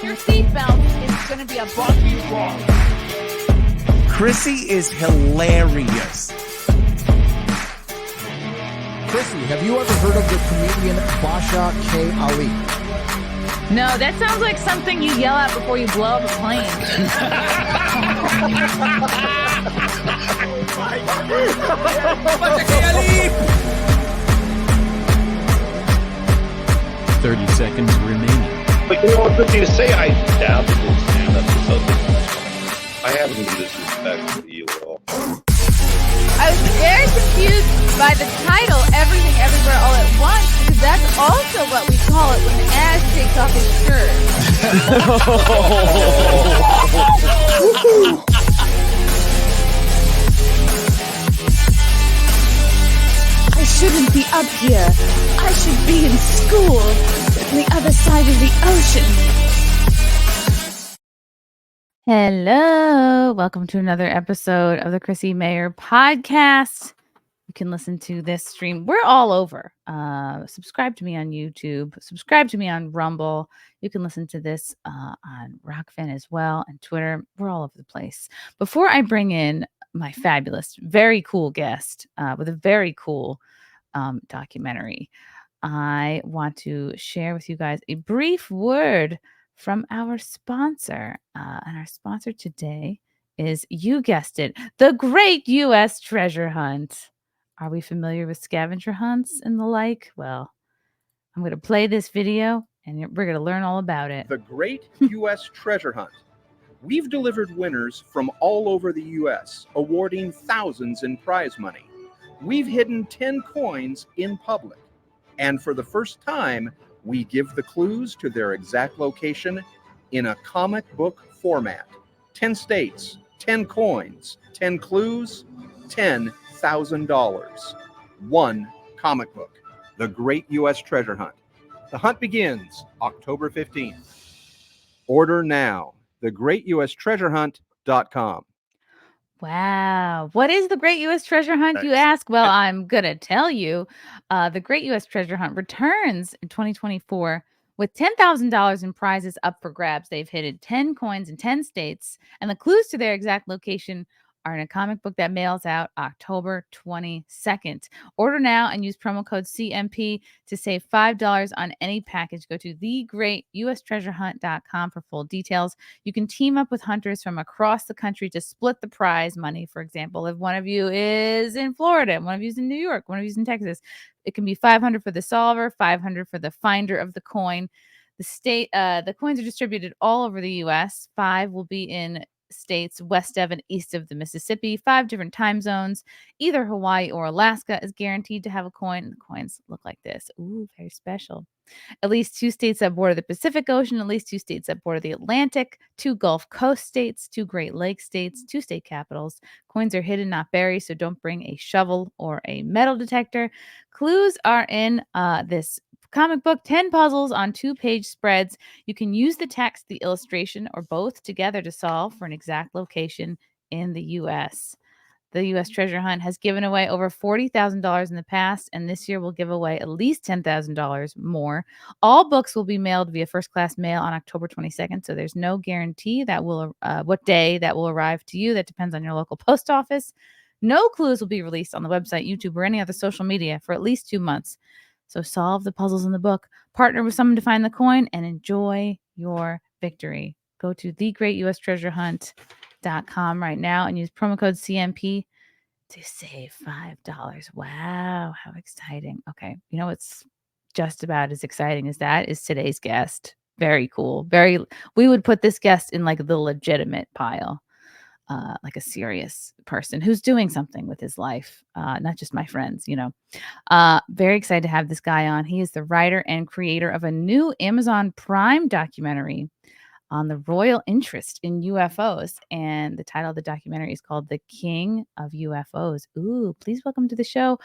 Fasten your seatbelt. It's going to be a bumpy ride. Chrissie is hilarious. Chrissie, have you ever heard of the comedian Basha K. Ali? No, that sounds like something you yell out before you blow up a plane. Basha K. Ali! 30 seconds remaining. But you know what, good thing to say, I doubt it will stand up to something. I haven't been disrespectful to you at all. I was very confused by the title, Everything Everywhere All at Once, because that's also what we call it when Ash takes off his shirt. I shouldn't be up here. I should be in school on the other side of the ocean. Hello. Welcome to another episode of the Chrissie Mayr podcast. You can listen to this stream. We're all over. Subscribe to me on YouTube. Subscribe to me on Rumble. You can listen to this on Rockfin as well and Twitter. We're all over the place. Before I bring in my fabulous, very cool guest with a very cool documentary, I want to share with you guys a brief word from our sponsor. And our sponsor today is, you guessed it, the Great U.S. Treasure Hunt. Are we familiar with scavenger hunts and the like? Well, I'm going to play this video and we're going to learn all about it. The Great U.S. Treasure Hunt. We've delivered winners from all over the U.S., awarding thousands in prize money. We've hidden 10 coins in public. And for the first time, we give the clues to their exact location in a comic book format. 10 states, 10 coins, 10 clues, $10,000. One comic book. The Great U.S. Treasure Hunt. The hunt begins October 15th. Order now. thegreatustreasurehunt.com. Wow. What is the Great U.S. Treasure Hunt, you ask? Well, I'm going to tell you. The Great U.S. Treasure Hunt returns in 2024 with $10,000 in prizes up for grabs. They've hidden 10 coins in 10 states, and the clues to their exact location are in a comic book that mails out October 22nd. Order now and use promo code CMP to save $5 on any package. Go to thegreatustreasurehunt.com for full details. You can team up with hunters from across the country to split the prize money. For example, if one of you is in Florida, one of you is in New York, one of you is in Texas, it can be $500 for the solver, $500 for the finder of the coin. The coins are distributed all over the U.S. 5 will be in states west of and east of the Mississippi, 5 different time zones. Either Hawaii or Alaska is guaranteed to have a coin. The coins look like this. Ooh, very special. At least 2 states that border the Pacific Ocean, at least 2 states that border the Atlantic, 2 Gulf Coast states, 2 Great Lakes states, 2 state capitals. Coins are hidden, not buried, so don't bring a shovel or a metal detector. Clues are in this comic book, 10 puzzles on 2-page spreads. You can use the text, the illustration, or both together to solve for an exact location in the U.S. The U.S. Treasure Hunt has given away over $40,000 in the past, and this year will give away at least $10,000 more. All books will be mailed via first-class mail on October 22nd, so there's no guarantee that will what day that will arrive to you. That depends on your local post office. No clues will be released on the website, YouTube, or any other social media for at least 2 months. So solve the puzzles in the book, partner with someone to find the coin, and enjoy your victory. Go to thegreatustreasurehunt.com right now and use promo code CMP to save $5. Wow, how exciting. Okay, you know what's just about as exciting as that is today's guest. Very cool. We would put this guest in like the legitimate pile. Like a serious person who's doing something with his life, not just my friends, Very excited to have this guy on. He is the writer and creator of a new Amazon Prime documentary on the royal interest in UFOs. And the title of the documentary is called The King of UFOs. Ooh, please welcome to the show,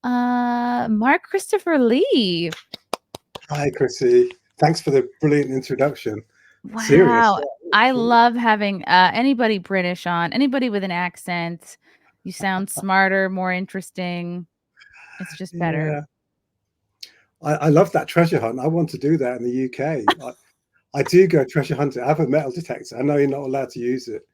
Mark Christopher Lee. Hi, Chrissie. Thanks for the brilliant introduction. Wow. Serious. I love having anybody British on, anybody with an accent. You sound smarter, more interesting. It's just better. Yeah. I love that treasure hunt. I want to do that in the UK. I do go treasure hunting. I have a metal detector. I know you're not allowed to use it,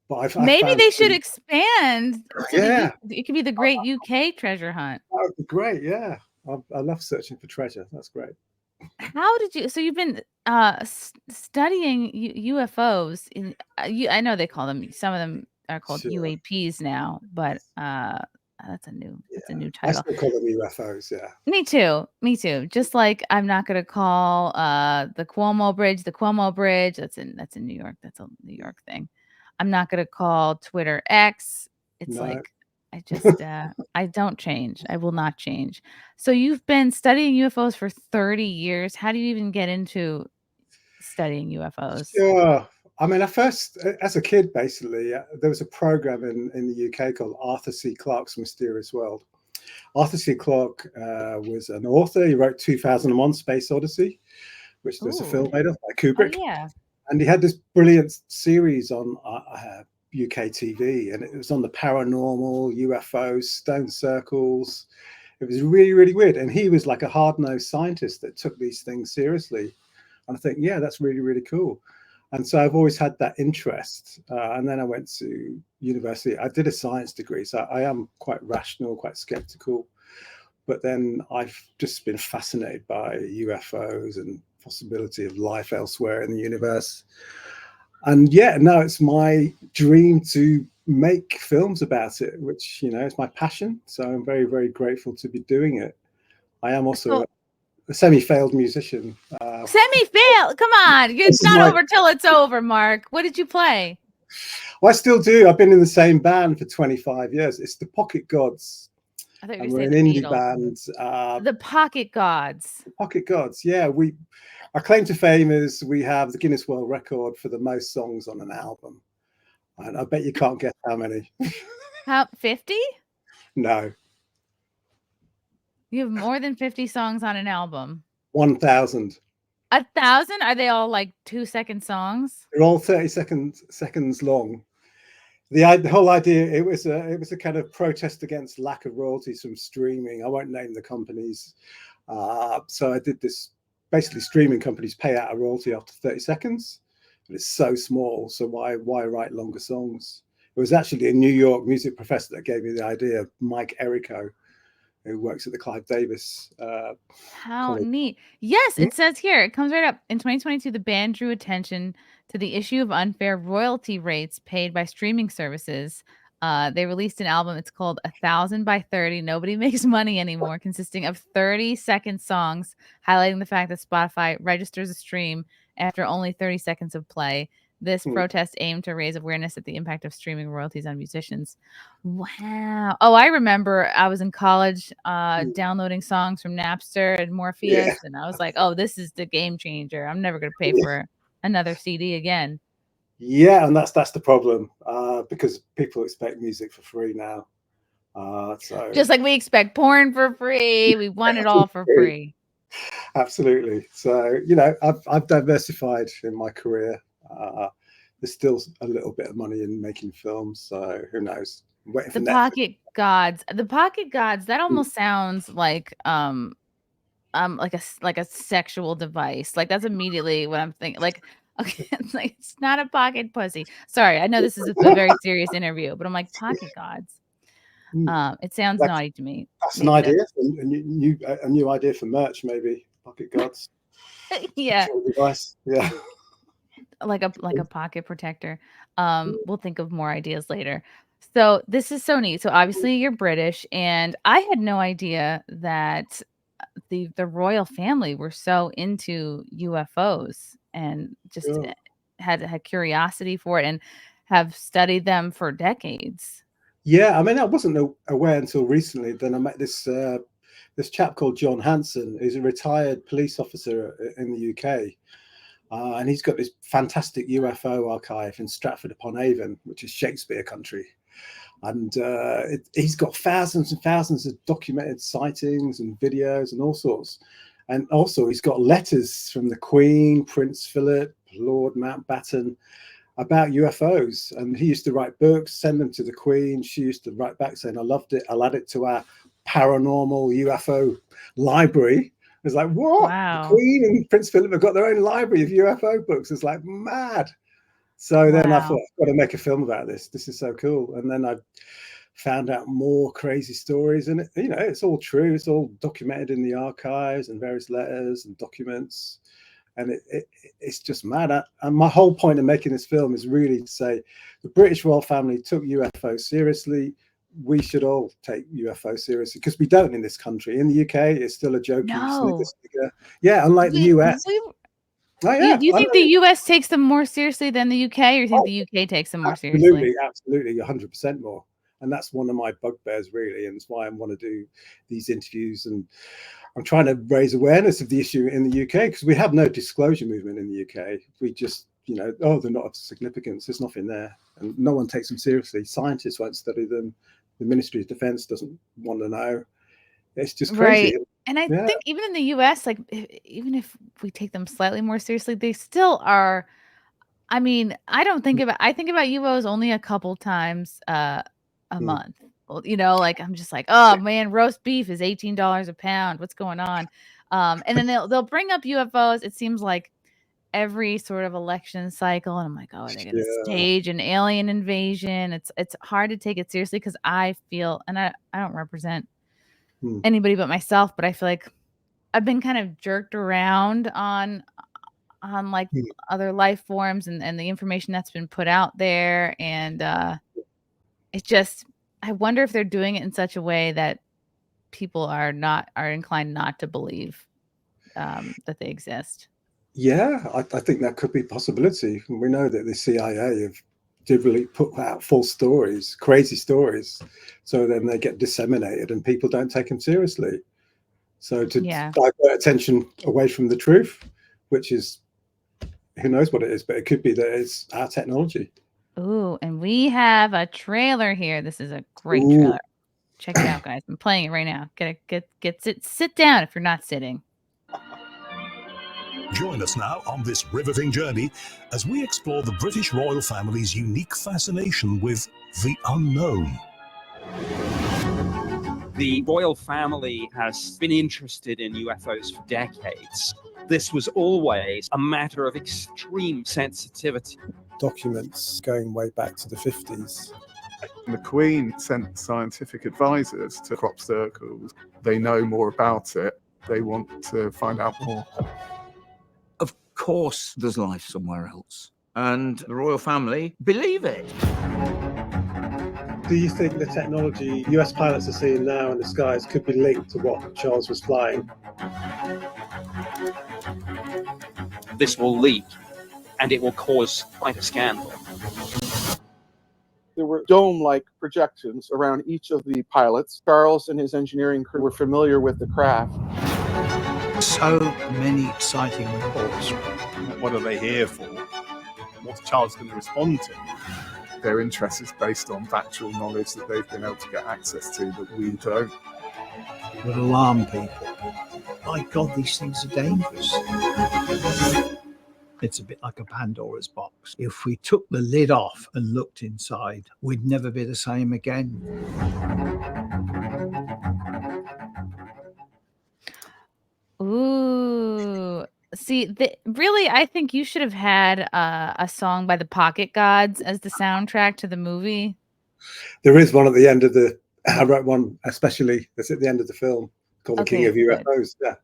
but I've Maybe found they should some- expand to Yeah. it could be the Great UK Treasure Hunt. That would be great. Yeah, I love searching for treasure. That's great. How did you? So you've been studying UFOs. I know they call them. Some of them are called Sure. UAPs now, but that's a new I title. still call them UFOs. Yeah. Me too. Me too. Just like I'm not gonna call the Cuomo Bridge the Cuomo Bridge. That's in New York. That's a New York thing. I'm not gonna call Twitter X. It's No. like I just I don't change. I will not change. So you've been studying UFOs for 30 years. How do you even get into studying UFOs? Sure. I mean, I first, as a kid, basically, there was a program in the UK called Arthur C. Clarke's Mysterious World. Arthur C. Clarke was an author. He wrote 2001 Space Odyssey, which there's a film made of by Kubrick. Oh, yeah. And he had this brilliant series on UK TV, and it was on the paranormal, UFOs, stone circles. It was really, really weird. And he was like a hard-nosed scientist that took these things seriously. And I think, yeah, that's really, really cool. And so I've always had that interest. And then I went to university. I did a science degree, so I am quite rational, quite skeptical. But then I've just been fascinated by UFOs and possibility of life elsewhere in the universe. And yeah, now it's my dream to make films about it, which, you know, is my passion. So I'm very, very grateful to be doing it. I am also a semi-failed musician. Semi-failed? Come on. It's not over till it's over, Mark. What did you play? Well, I still do. I've been in the same band for 25 years. It's the Pocket Gods. I thought you And were we're saying an the indie Beatles. band. The Pocket Gods. Pocket Gods, yeah. Our claim to fame is we have the Guinness World Record for the most songs on an album. And I bet you can't guess how many. How 50? No. You have more than 50 songs on an album. 1,000. 1,000? Are they all like 2-second songs? They're all 30 seconds long. The whole idea, it was a kind of protest against lack of royalties from streaming. I won't name the companies. So I did this. Basically, streaming companies pay out a royalty after 30 seconds, but it's so small. So why write longer songs? It was actually a New York music professor that gave me the idea, Mike Errico, who works at the Clive Davis. How neat. Yes, it says here, it comes right up. In 2022, the band drew attention to the issue of unfair royalty rates paid by streaming services. They released an album. It's called 1,000 by 30. Nobody makes money anymore, consisting of 30-second songs, highlighting the fact that Spotify registers a stream after only 30 seconds of play. This protest aimed to raise awareness of the impact of streaming royalties on musicians. Wow. Oh, I remember I was in college downloading songs from Napster and Morpheus, and I was like, oh, this is the game changer. I'm never going to pay for another CD again. Yeah, and that's the problem, because people expect music for free now. So just like we expect porn for free, we want it all for free. Absolutely. So, you know, I've diversified in my career. There's still a little bit of money in making films, so who knows? The Pocket Gods. The Pocket Gods. That almost sounds like a sexual device. Like that's immediately what I'm thinking. Like, okay, it's not a pocket pussy. Sorry, I know this is a very serious interview, but I'm like Pocket Gods. It sounds naughty to me. That's an idea, a new idea for merch, maybe. Pocket Gods. Yeah. Device. Yeah. Like a pocket protector. We'll think of more ideas later. So this is so neat. So obviously you're British, and I had no idea that the royal family were so into UFOs and just had curiosity for it and have studied them for decades. Yeah, I mean, I wasn't aware until recently. Then I met this chap called John Hanson, who's a retired police officer in the UK. And he's got this fantastic UFO archive in Stratford-upon-Avon, which is Shakespeare country. And he's got thousands and thousands of documented sightings and videos and all sorts. And also he's got letters from the Queen, Prince Philip, Lord Mountbatten about UFOs. And he used to write books, send them to the Queen. She used to write back saying, I loved it. I'll add it to our paranormal UFO library. It's like, what? The Wow. Queen and Prince Philip have got their own library of UFO books. It's like mad. So then I thought, I've got to make a film about this. This is so cool. And then I found out more crazy stories, and it's all true. It's all documented in the archives and various letters and documents. And it's just mad. And my whole point of making this film is really to say the British royal family took UFO seriously. We should all take UFO seriously, because we don't in this country. In the UK, it's still a jokey No. snigger. Yeah, unlike the US. Oh, yeah. Do you think the US takes them more seriously than the UK, or you think the UK takes them more seriously? Absolutely, 100% more. And that's one of my bugbears, really, and it's why I want to do these interviews. And I'm trying to raise awareness of the issue in the UK, because we have no disclosure movement in the UK. We just, they're not of significance. There's nothing there, and no one takes them seriously. Scientists won't study them. The Ministry of Defense doesn't want to know. It's just crazy. Right. And I think even in the US, like, even if we take them slightly more seriously, they still are. I mean, I think about UFOs only a couple times a month. Well, like, I'm just like, oh man, roast beef is $18 a pound. What's going on? And then they'll bring up UFOs. It seems like every sort of election cycle, and I'm like, oh, are they going to stage an alien invasion? It's hard to take it seriously, because I feel, and I don't represent anybody but myself, but I feel like I've been kind of jerked around on like other life forms and the information that's been put out there, and it's just, I wonder if they're doing it in such a way that people are inclined not to believe that they exist. Yeah, I think that could be a possibility. We know that the CIA have deliberately put out false stories, crazy stories, so then they get disseminated and people don't take them seriously. So to divert attention away from the truth, which is, who knows what it is, but it could be that it's our technology. Ooh, and we have a trailer here. This is a great trailer. Check it out, guys. I'm playing it right now. Sit down if you're not sitting. Join us now on this riveting journey as we explore the British royal family's unique fascination with the unknown. The royal family has been interested in UFOs for decades. This was always a matter of extreme sensitivity. Documents going way back to the 50s. The Queen sent scientific advisors to crop circles. They know more about it. They want to find out more. Of course there's life somewhere else, and the royal family believe it. Do you think the technology US pilots are seeing now in the skies could be linked to what Charles was flying? This will leak, and it will cause quite a scandal. There were dome-like projections around each of the pilots. Charles and his engineering crew were familiar with the craft. So many exciting reports. What are they here for? What's Charles going to respond to? Their interest is based on factual knowledge that they've been able to get access to that we don't. It would alarm people. My God, these things are dangerous. It's a bit like a Pandora's box. If we took the lid off and looked inside, we'd never be the same again. Ooh. See, really, I think you should have had a song by the Pocket Gods as the soundtrack to the movie. There is one at the end of the. I wrote one especially that's at the end of the film called "The King of UFOs." Yeah.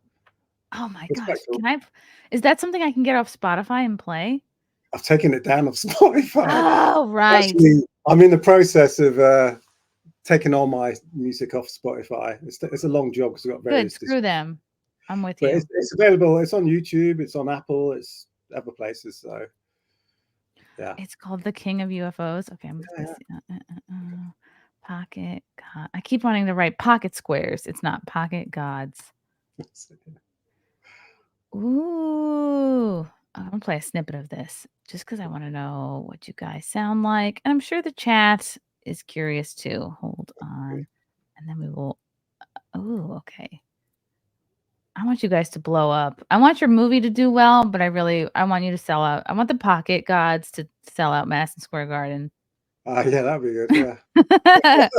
Oh my gosh! Cool. Is that something I can get off Spotify and play? I've taken it down off Spotify. Oh right. Actually, I'm in the process of taking all my music off Spotify. It's a long job because I've got various. Good. Screw them. I'm with you. It's available. It's on YouTube. It's on Apple. It's other places. So, yeah. It's called The King of UFOs. Okay, I'm gonna see. Pocket God. I keep wanting to write Pocket Squares. It's not Pocket Gods. Ooh. I'm gonna play a snippet of this just because I want to know what you guys sound like. And I'm sure the chat is curious too. Hold on. And then we will. Oh, okay. I want you guys to blow up. I want your movie to do well, but I want you to sell out. I want the Pocket Gods to sell out Madison Square Garden. Yeah, that'd be good. Yeah.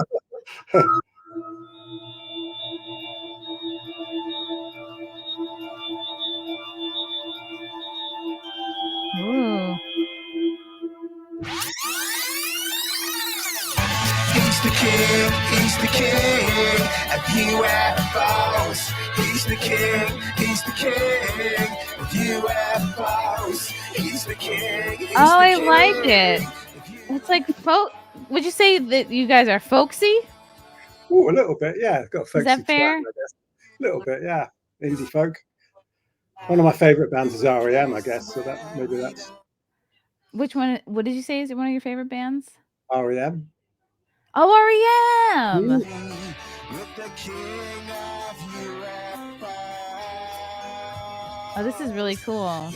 He's the king of UFOs. He's the king. He's the king of UFOs. He's the king. He's Oh, the I king. like it. It's like folk. Would you say that you guys are folksy? Oh, a little bit, yeah. Got a folksy Is that twang, fair? I guess. A little bit, yeah. Indie folk. One of my favorite bands is REM, I guess. So that maybe that's Which one? What did you say? Is it one of your favorite bands? REM. Oh, REM. Oh, this is really cool.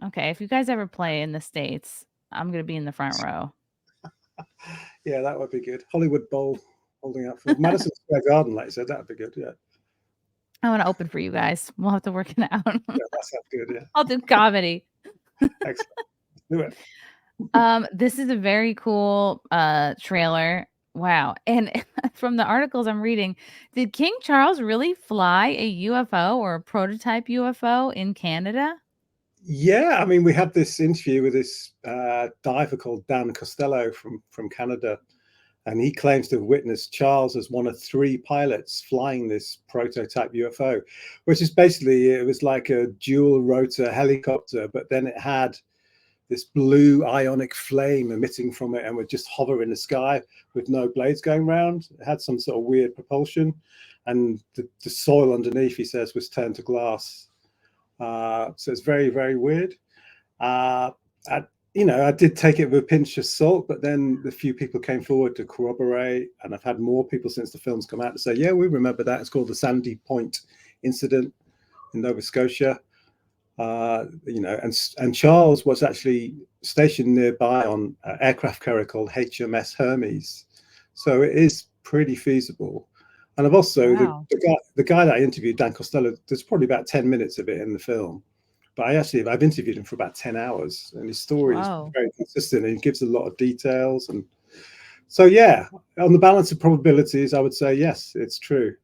Okay, if you guys ever play in the States, I'm gonna be in the front row. Yeah, that would be good. Hollywood Bowl holding up for Madison Square Garden, like you said, that would be good. Yeah. I want to open for you guys. We'll have to work it out. Yeah, that sounds good. Yeah. I'll do comedy. Excellent. Do it. This is a very cool trailer. Wow. And from the articles I'm reading, did King Charles really fly a UFO or a prototype UFO in Canada? Yeah, I mean, we had this interview with this diver called Dan Costello from Canada, and he claims to have witnessed Charles as one of 3 pilots flying this prototype UFO, which is basically, it was like a dual rotor helicopter, but then it had this blue ionic flame emitting from it and would just hover in the sky with no blades going around. It had some sort of weird propulsion, and the soil underneath, he says, was turned to glass. So it's very, very weird. I did take it with a pinch of salt, but then a few people came forward to corroborate, and I've had more people since the film's come out to say, yeah, we remember that. It's called the Sandy Point incident in Nova Scotia. And Charles was actually stationed nearby on an aircraft carrier called HMS Hermes. So it is pretty feasible. And I've also, the guy that I interviewed, Dan Costello, there's probably about 10 minutes of it in the film. But I've interviewed him for about 10 hours, and his story is very consistent, and he gives a lot of details. And so, yeah, on the balance of probabilities, I would say, yes, it's true.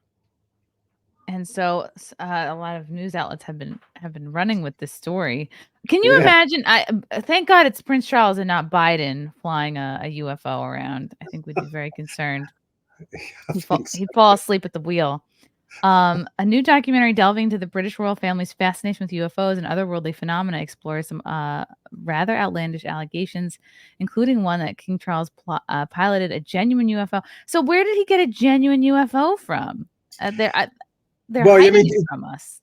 And so a lot of news outlets have been running with this story. Can you imagine? Thank God it's Prince Charles and not Biden flying a UFO around. I think we'd be very concerned. He'd fall asleep at the wheel. A new documentary delving into the British royal family's fascination with UFOs and otherworldly phenomena explores some rather outlandish allegations, including one that King Charles piloted a genuine UFO. So where did he get a genuine UFO from? They're hiding it from us.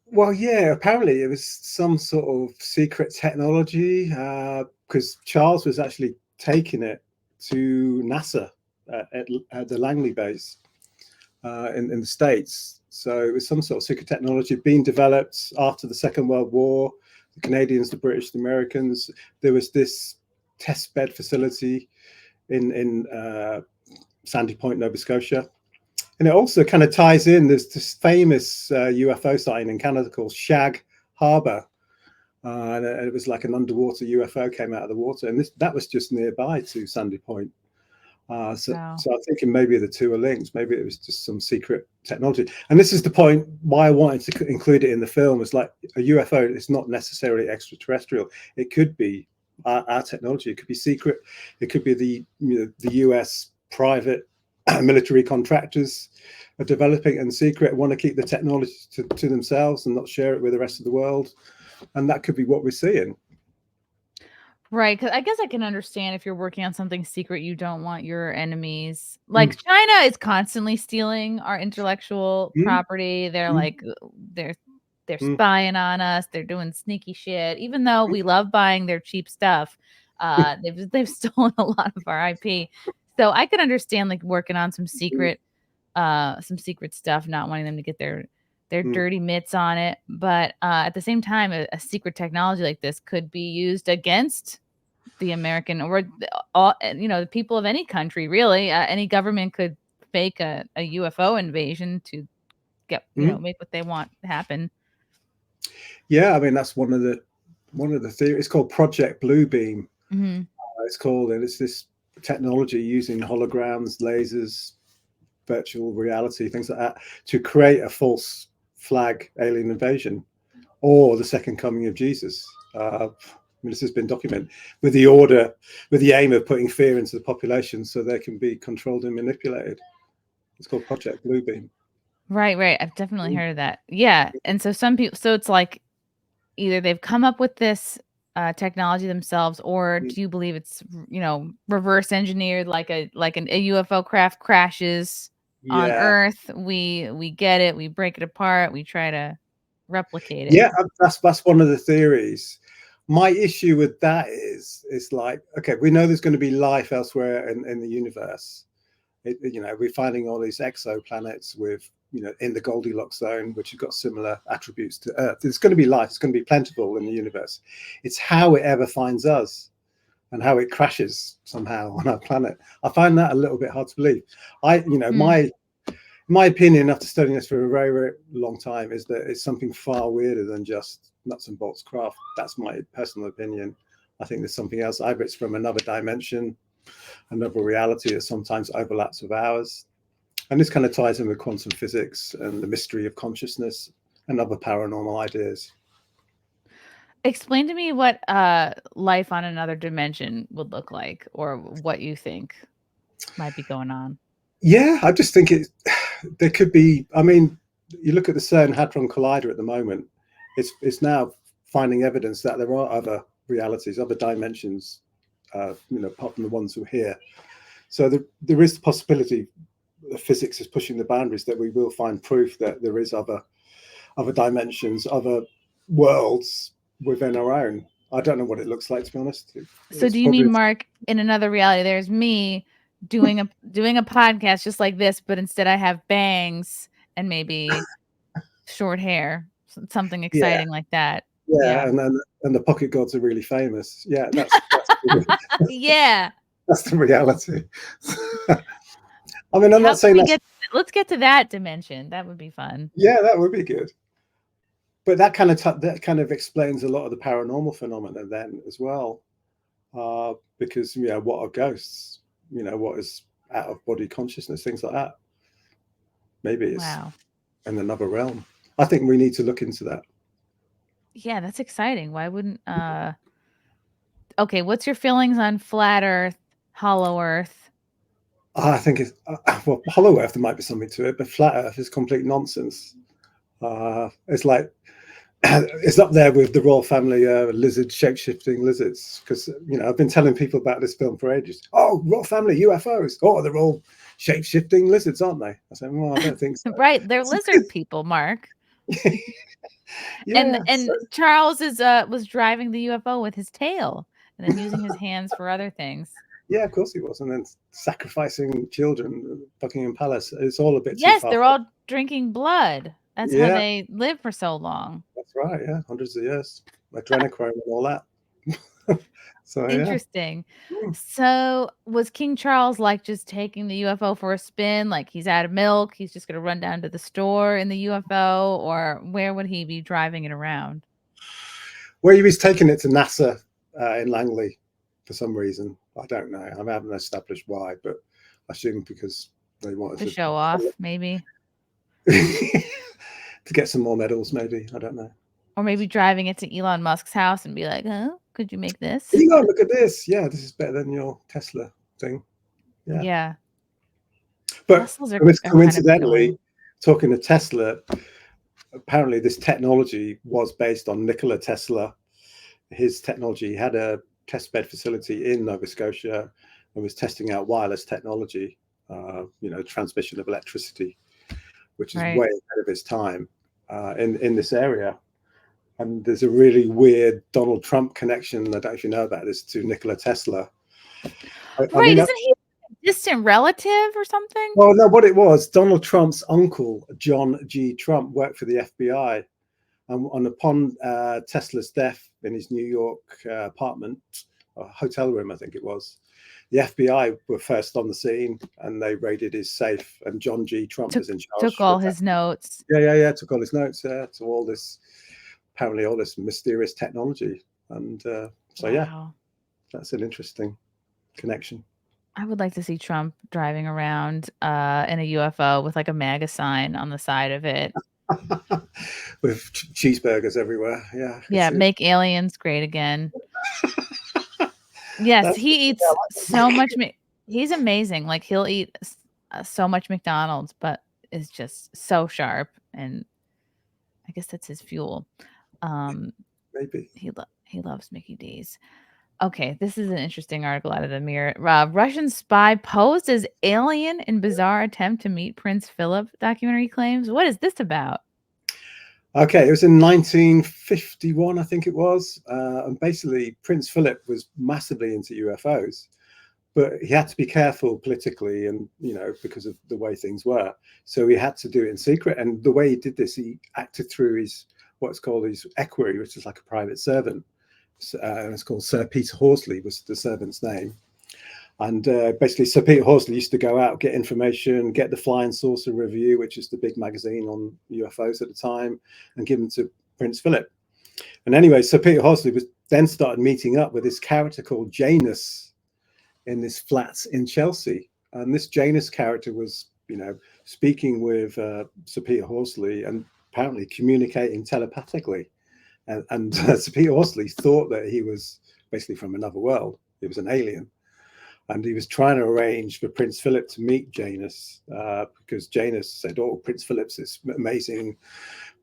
Well, yeah, apparently it was some sort of secret technology, because Charles was actually taking it to NASA at the Langley base in the States. So it was some sort of secret technology being developed after the Second World War. The Canadians, the British, the Americans. There was this test bed facility in Sandy Point, Nova Scotia. And it also kind of ties in. There's this famous UFO sighting in Canada called Shag Harbor. And it was like an underwater UFO came out of the water. And that was just nearby to Sandy Point. So I'm thinking maybe the two are linked. Maybe it was just some secret technology. And this is the point why I wanted to include it in the film. It's like a UFO is not necessarily extraterrestrial. It could be our technology. It could be secret. It could be the US private military contractors are developing in secret, want to keep the technology to themselves and not share it with the rest of the world. And that could be what we're seeing. Right, because I guess I can understand if you're working on something secret, you don't want your enemies. Like China is constantly stealing our intellectual property. They're like they're spying on us. They're doing sneaky shit. Even though we love buying their cheap stuff, they've stolen a lot of our IP. So I could understand like working on some secret stuff, not wanting them to get their dirty mitts on it. But at the same time, a secret technology like this could be used against the American or the people of any country, really. Any government could fake a UFO invasion to get make what they want happen. Yeah, I mean that's one of the theories. It's called Project Bluebeam. It's called, and it's this technology using holograms, lasers, virtual reality, things like that, to create a false flag alien invasion or the second coming of Jesus. mean, this has been documented with the aim of putting fear into the population so they can be controlled and manipulated. It's called Project Bluebeam. Right. I've definitely heard of that. Yeah. And so some people, so it's like either they've come up with this technology themselves, or do you believe it's, reverse engineered, like a UFO craft crashes on Earth? We get it, we break it apart, we try to replicate it. Yeah, that's one of the theories. My issue with that is like, okay, we know there's going to be life elsewhere in the universe. We're finding all these exoplanets with, in the Goldilocks zone, which have got similar attributes to Earth. There's going to be life. It's going to be plentiful in the universe. It's how it ever finds us and how it crashes somehow on our planet. I find that a little bit hard to believe. My opinion, after studying this for a very, very long time, is that it's something far weirder than just nuts and bolts craft. That's my personal opinion. I think there's something else. Either it's from another dimension, another reality that sometimes overlaps with ours. And this kind of ties in with quantum physics and the mystery of consciousness and other paranormal ideas. Explain to me what life on another dimension would look like, or what you think might be going on. Yeah, I just think there could be, I mean, you look at the CERN Hadron Collider at the moment, it's now finding evidence that there are other realities, other dimensions, apart from the ones we're here. So there is the possibility that physics is pushing the boundaries, that we will find proof that there is other dimensions, other worlds within our own. I don't know what it looks like, to be honest. So do you mean, Mark, in another reality, there's me doing a podcast just like this, but instead I have bangs and maybe short hair, something exciting like that. Yeah. And the pocket gods are really famous. Yeah, that's yeah, that's the reality. I mean, I'm not saying let's get to that dimension. That would be fun. Yeah, that would be good. But that kind of explains a lot of the paranormal phenomena then as well, because what are ghosts? What is out of body consciousness? Things like that. Maybe it's in another realm. I think we need to look into that. Yeah, that's exciting. Why wouldn't? Okay, what's your feelings on flat Earth, hollow Earth? I think it's hollow Earth. There might be something to it, but flat Earth is complete nonsense. It's like it's up there with the royal family lizard, shape-shifting lizards. Because I've been telling people about this film for ages. Oh, royal family UFOs. Oh, they're all shape-shifting lizards, aren't they? I said, well, I don't think so. Right, they're lizard people, Mark. And Charles was driving the UFO with his tail and then using his hands for other things. Yeah, of course he was. And then sacrificing children at Buckingham Palace. It's all a bit Yes, too they're all drinking blood. That's how they live for so long. That's right, yeah. Hundreds of years. Adrenochrome and all that. So interesting. Yeah. So was King Charles like just taking the UFO for a spin? Like he's out of milk, he's just gonna run down to the store in the UFO, or where would he be driving it around? Well, he was taking it to NASA in Langley for some reason. I don't know. I haven't established why, but I assume because they wanted to show off, maybe. To get some more medals, maybe. I don't know. Or maybe driving it to Elon Musk's house and be like, "Huh? Could you make this? Elon, look at this. Yeah, this is better than your Tesla thing." Yeah. But coincidentally, talking to Tesla, apparently this technology was based on Nikola Tesla. His technology had a test bed facility in Nova Scotia and was testing out wireless technology, transmission of electricity, which is way ahead of its time in this area. And there's a really weird Donald Trump connection. I don't know if you know about this, to Nikola Tesla. Isn't he a distant relative or something? Well, no, what it was, Donald Trump's uncle, John G. Trump, worked for the FBI. And upon Tesla's death in his New York apartment, or hotel room, I think it was, the FBI were first on the scene and they raided his safe. And John G. Trump was in charge. Took all his notes. Yeah. Took all his notes. To all this, apparently all this mysterious technology. And that's an interesting connection. I would like to see Trump driving around in a UFO with like a MAGA sign on the side of it. With cheeseburgers everywhere. Yeah. Yeah. Make aliens great again. Yes, That's he eats so much. He's amazing. Like he'll eat so much McDonald's, but is just so sharp, and I guess that's his fuel. maybe. He loves Mickey D's. Okay, this is an interesting article out of the Mirror. Russian spy posed as alien in bizarre attempt to meet Prince Philip, documentary claims. What is this about? Okay, it was in 1951, I think it was. And basically, Prince Philip was massively into UFOs, but he had to be careful politically and, because of the way things were. So he had to do it in secret. And the way he did this, he acted through what's called his equerry, which is like a private servant. And it's called Sir Peter Horsley was the servant's name. And basically, Sir Peter Horsley used to go out, get information, get the Flying Saucer Review, which is the big magazine on UFOs at the time, and give them to Prince Philip. And anyway, Sir Peter Horsley then started meeting up with this character called Janus in this flat in Chelsea. And this Janus character was, speaking with Sir Peter Horsley and apparently communicating telepathically. And Sir Peter Horsley thought that he was basically from another world. He was an alien. And he was trying to arrange for Prince Philip to meet Janus because Janus said, "Oh, Prince Philip's this amazing,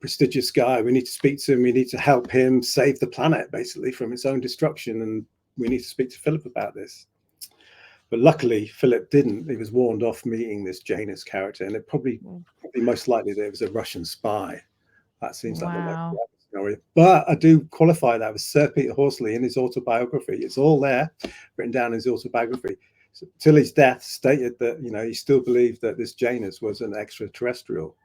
prestigious guy. We need to speak to him. We need to help him save the planet, basically, from its own destruction. And we need to speak to Philip about this." But luckily, Philip didn't. He was warned off meeting this Janus character. And it probably most likely that it was a Russian spy. That seems like the most story. But I do qualify that with Sir Peter Horsley in his autobiography. It's all there, written down in his autobiography. So, till his death, stated that he still believed that this Janus was an extraterrestrial.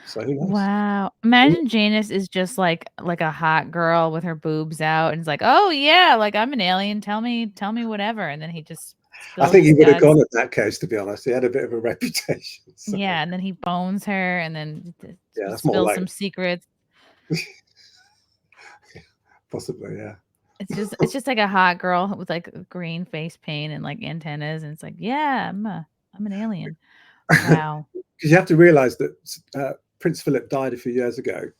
So who knows? Wow! Imagine Janus is just like a hot girl with her boobs out, and it's like, "Oh yeah, like I'm an alien. Tell me whatever." And then he just. I think he would have gone at that case. To be honest, he had a bit of a reputation. So. Yeah, and then he bones her, and then spills some secrets. Possibly, yeah. It's just like a hot girl with like green face paint and like antennas, and it's like, yeah, I'm an alien. Wow. Because you have to realize that Prince Philip died a few years ago,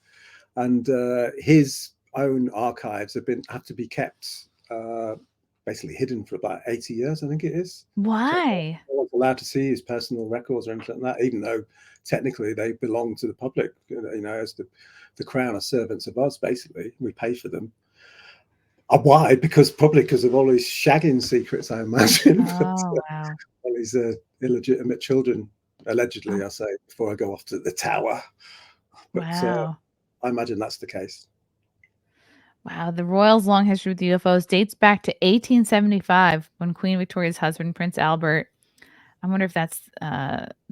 and his own archives have to be kept basically hidden for about 80 years, I think it is. Why? So no one's allowed to see his personal records or anything like that, even though technically they belong to the public. As the crown are servants of us, basically. We pay for them. Why? Because publicans have all these shagging secrets, I imagine. Oh, wow. All these illegitimate children, allegedly, I say, before I go off to the tower. But wow. I imagine that's the case. Wow. The royals' long history with UFOs dates back to 1875 when Queen Victoria's husband, Prince Albert, I wonder if that's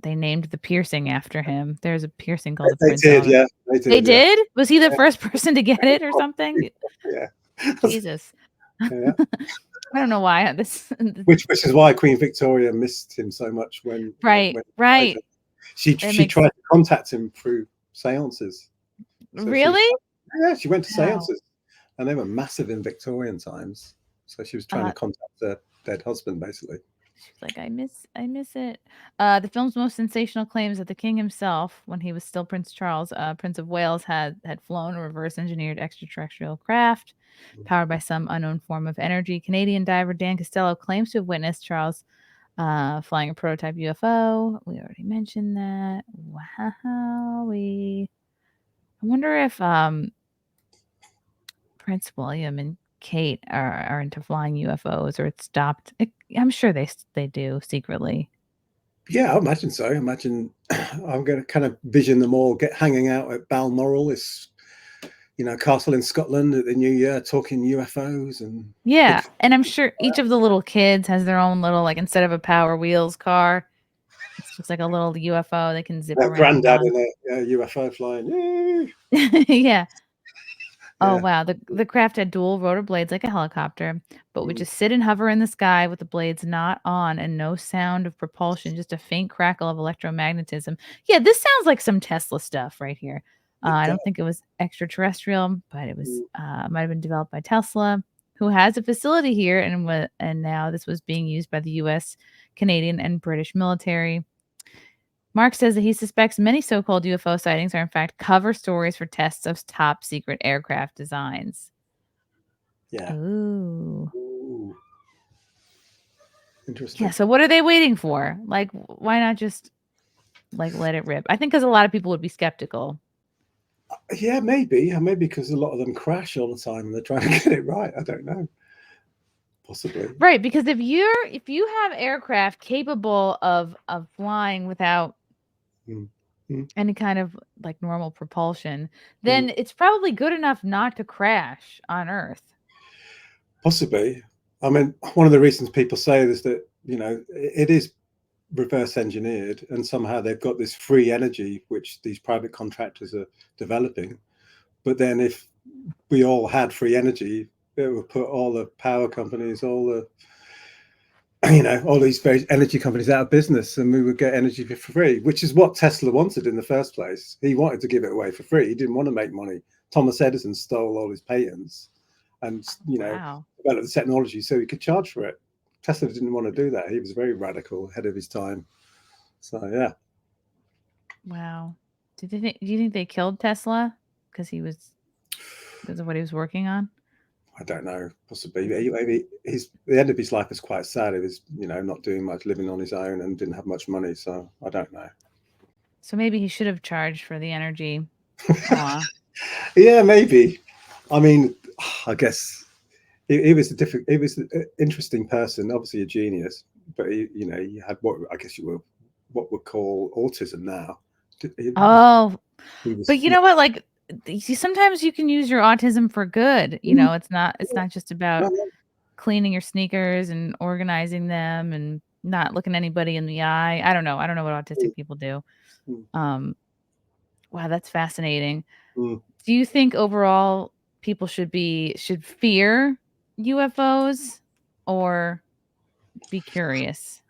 they named the piercing after him. There's a piercing called the Prince Albert. Yeah, they did? Was he the first person to get it or something? Yeah. Jesus. Yeah. I don't know why which is why Queen Victoria missed him so much when right. She tried to contact him through seances. So really? She went to seances, and they were massive in Victorian times. So she was trying to contact her dead husband, basically. She's like, I miss it. The film's most sensational claims that the king himself, when he was still Prince Charles, Prince of Wales, had flown a reverse-engineered extraterrestrial craft powered by some unknown form of energy. Canadian diver Dan Costello claims to have witnessed Charles flying a prototype UFO. We already mentioned that. Wow. I wonder if Prince William and Kate are into flying UFOs, or it stopped. I'm sure they do secretly. Yeah, I imagine so. I imagine I'm going to kind of vision them all hanging out at Balmoral, this castle in Scotland at the New Year, talking UFOs and and I'm sure each of the little kids has their own little, like, instead of a Power Wheels car, it's just like a little UFO they can zip around. Granddad in a UFO flying. Yeah. Oh, wow. The craft had dual rotor blades like a helicopter, but would just sit and hover in the sky with the blades not on and no sound of propulsion, just a faint crackle of electromagnetism. Yeah, this sounds like some Tesla stuff right here. I don't think it was extraterrestrial, but it was might have been developed by Tesla, who has a facility here, and now this was being used by the U.S., Canadian, and British military. Mark says that he suspects many so-called UFO sightings are in fact cover stories for tests of top secret aircraft designs. Yeah. Ooh. Interesting. Yeah. So what are they waiting for? Like, why not just like let it rip? I think because a lot of people would be skeptical. Yeah, maybe because a lot of them crash all the time and they're trying to get it right. I don't know. Possibly. Right, because if you have aircraft capable of flying without any kind of like normal propulsion, then it's probably good enough not to crash on Earth. Possibly. I mean, one of the reasons people say is that, you know, it is reverse engineered and somehow they've got this free energy which these private contractors are developing. But then if we all had free energy, it would put all the power companies, all the, you know, all these very energy companies out of business, and we would get energy for free, which is what Tesla wanted in the first place. He wanted to give it away for free. He didn't want to make money. Thomas Edison stole all his patents and, you know, developed the technology so he could charge for it. Tesla didn't want to do that. He was very radical, ahead of his time. So, yeah. Wow. Do you think they killed Tesla because of what he was working on? I don't know. Possibly. Maybe the end of his life was quite sad. He was, you know, not doing much, living on his own, and didn't have much money. So I don't know. So maybe he should have charged for the energy. Yeah, maybe. I mean, I guess he was an interesting person. Obviously a genius, but he had what I guess what we'd call autism now. But you know what? Like, sometimes you can use your autism for good. You know, it's not just about cleaning your sneakers and organizing them and not looking anybody in the eye. I don't know what autistic people do. Wow, that's fascinating. Do you think overall people should fear UFOs or be curious?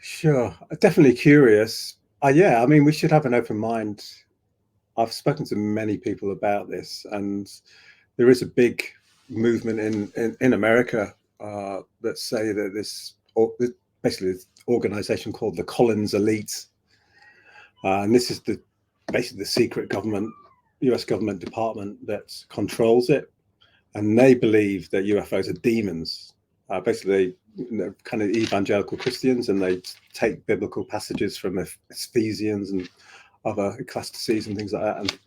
Sure, definitely curious. Yeah, I mean, we should have an open mind. I've spoken to many people about this, and there is a big movement in America that say that this basically this organization called the Collins Elite, and this is basically the secret government, US government department that controls it, and they believe that UFOs are demons. Basically, they're kind of evangelical Christians, and they take biblical passages from Ephesians and other Ecclesiastes and things like that, and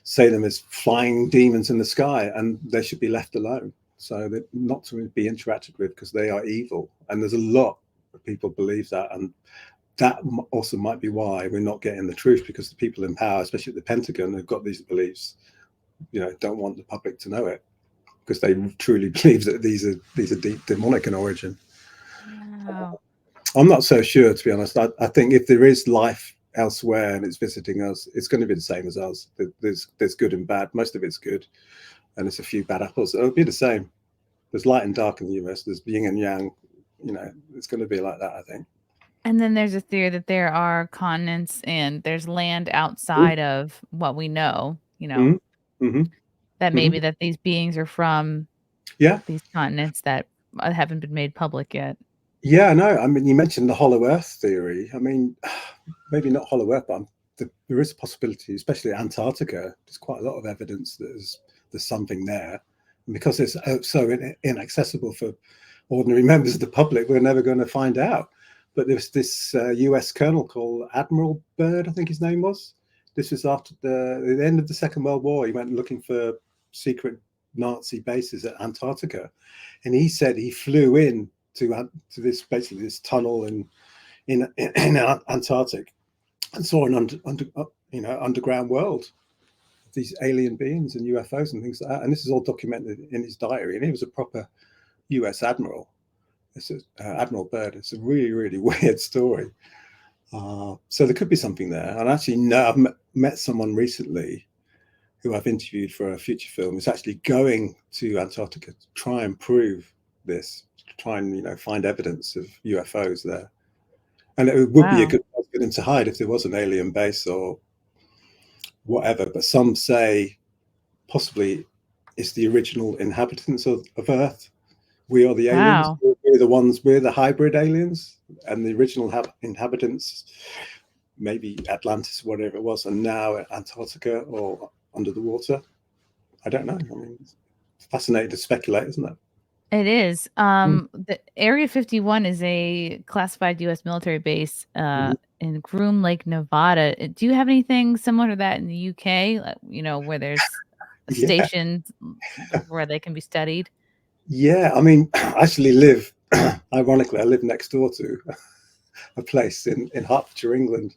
say them as flying demons in the sky, and they should be left alone. So they're not to be interacted with because they are evil. And there's a lot of people believe that, and that also might be why we're not getting the truth, because the people in power, especially at the Pentagon, who've got these beliefs, you know, don't want the public to know it, because they truly believe that these are demonic in origin. Wow. I'm not so sure, to be honest. I think if there is life elsewhere and it's visiting us, it's going to be the same as us. There's good and bad. Most of it's good, and there's a few bad apples. It'll be the same. There's light and dark in the US. There's yin and yang. You know, it's going to be like that, I think. And then there's a theory that there are continents and there's land outside of what we know, you know, that maybe that these beings are from these continents that haven't been made public yet. Yeah, no, I mean, you mentioned the hollow earth theory. I mean, maybe not hollow earth, but there is a possibility, especially Antarctica. There's quite a lot of evidence that there's something there. And because it's so inaccessible for ordinary members of the public, we're never going to find out. But there's this US colonel called Admiral Byrd, I think his name was. This was after the end of the Second World War. He went looking for secret Nazi bases at Antarctica. And he said he flew in to this, basically this tunnel in Antarctic, and saw an underground world, these alien beings and UFOs and things like that. And this is all documented in his diary. And he was a proper US admiral. This is Admiral Byrd. It's a really, really weird story. So there could be something there. And actually, I've met someone recently who I've interviewed for a future film. Is actually going to Antarctica to try and prove this, to try and find evidence of UFOs there. And it would be a good place for them to hide if there was an alien base or whatever. But some say possibly it's the original inhabitants of Earth. We are the aliens. We're the hybrid aliens, and the original inhabitants, maybe Atlantis, whatever it was, and now at Antarctica or under the water. I don't know. I mean, it's fascinating to speculate, isn't it? It is. The Area 51 is a classified U.S. military base in Groom Lake, Nevada. Do you have anything similar to that in the UK? Where there's Yeah. stations where they can be studied? Yeah, I mean, I actually live, ironically, I live next door to a place in Hertfordshire, England.